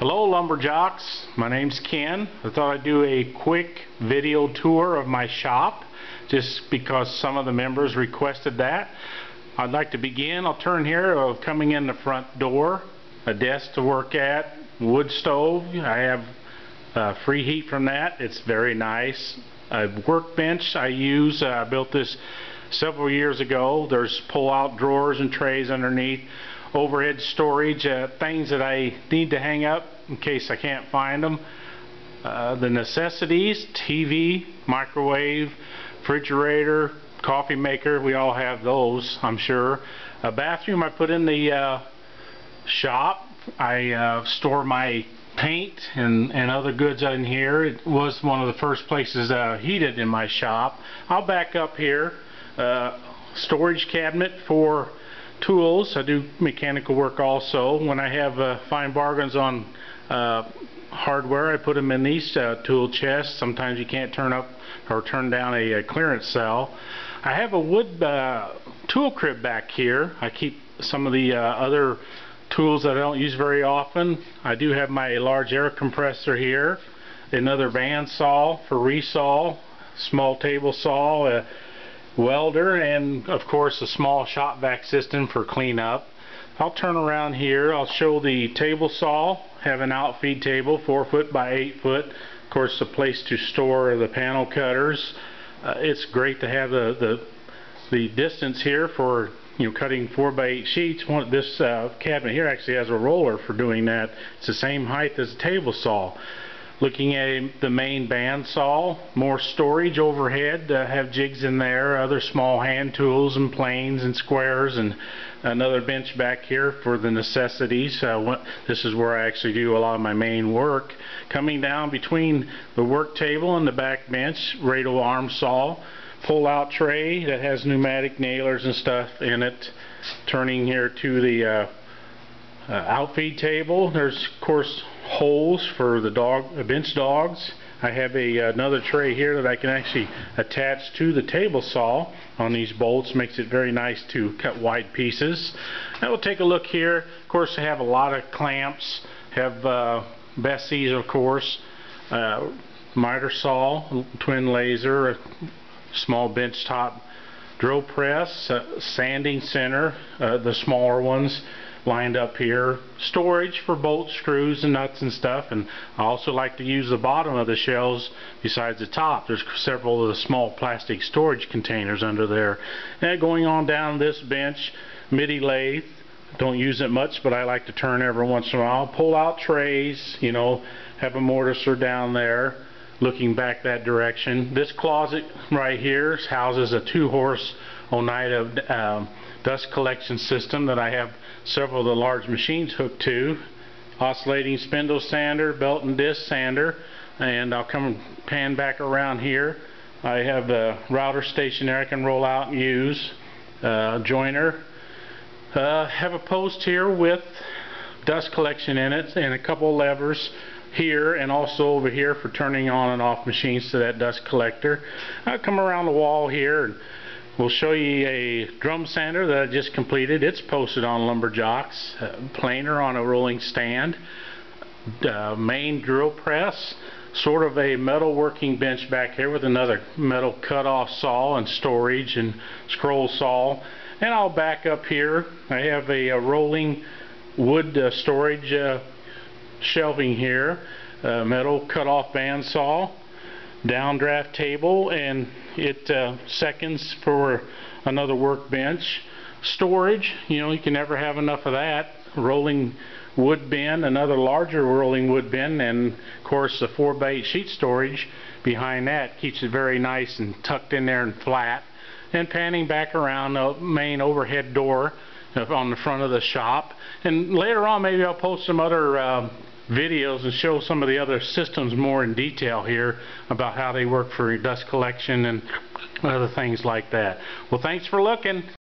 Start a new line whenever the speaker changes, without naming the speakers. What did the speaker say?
Hello lumberjocks, my name's Ken. I thought I'd do a quick video tour of my shop just because some of the members requested that. I'd like to begin, I'll turn here of coming in the front door, a desk to work at, wood stove. I have free heat from that, it's very nice. A workbench I use, I built this several years ago. There's pull-out drawers and trays underneath. Overhead storage, things that I need to hang up in case I can't find them. The necessities, TV, microwave, refrigerator, coffee maker, we all have those, I'm sure. A bathroom I put in the shop. I store my paint and other goods in here. It was one of the first places heated in my shop. I'll back up here. Storage cabinet for tools. I do mechanical work also. When I have fine bargains on hardware, I put them in these tool chests. Sometimes you can't turn up or turn down a clearance cell. I have a wood tool crib back here. I keep some of the other tools that I don't use very often. I do have my large air compressor here, another band saw for resaw, small table saw, welder, and of course a small shop vac system for cleanup. I'll turn around here. I'll show the table saw. Have an outfeed table, 4 foot by 8 foot. Of course, a place to store the panel cutters. It's great to have the distance here for cutting 4 by 8 sheets. This cabinet here actually has a roller for doing that. It's the same height as a table saw. Looking at the main band saw, more storage overhead, have jigs in there, other small hand tools and planes and squares, and another bench back here for the necessities. This is where I actually do a lot of my main work. Coming down between the work table and the back bench, radial arm saw, pull out tray that has pneumatic nailers and stuff in it. Turning here to the outfeed table, there's of course holes for the bench dogs. I have another tray here that I can actually attach to the table saw on these bolts. Makes it very nice to cut wide pieces. Now we'll take a look here. Of course, I have a lot of clamps. Have Bessie's, of course, miter saw, twin laser, a small bench top drill press, sanding center, the smaller ones lined up here, storage for bolts, screws and nuts and stuff. And I also like to use the bottom of the shelves besides the top. There's several of the small plastic storage containers under there. And going on down this bench, MIDI lathe. Don't use it much, but I like to turn every once in a while. Pull out trays, have a mortiser down there looking back that direction. This closet right here houses a 2-horse Oneida dust collection system that I have several of the large machines hooked to. Oscillating spindle sander, belt and disc sander, and I'll come and pan back around here. I have a router stationary I can roll out and use, joiner. Have a post here with dust collection in it and a couple of levers here and also over here for turning on and off machines to that dust collector. I'll come around the wall here and we'll show you a drum sander that I just completed. It's posted on Lumberjocks. Planer on a rolling stand. Main drill press. Sort of a metal working bench back here with another metal cut-off saw and storage and scroll saw. And I'll back up here. I have a rolling wood storage shelving here. Metal cut-off band saw. Downdraft table, and it seconds for another workbench. Storage, you can never have enough of that. Rolling wood bin, another larger rolling wood bin, and of course the 4 by 8 sheet storage behind that keeps it very nice and tucked in there and flat. And panning back around the main overhead door on the front of the shop. And later on maybe I'll post some other videos and show some of the other systems more in detail here about how they work for dust collection and other things like that. Well, thanks for looking.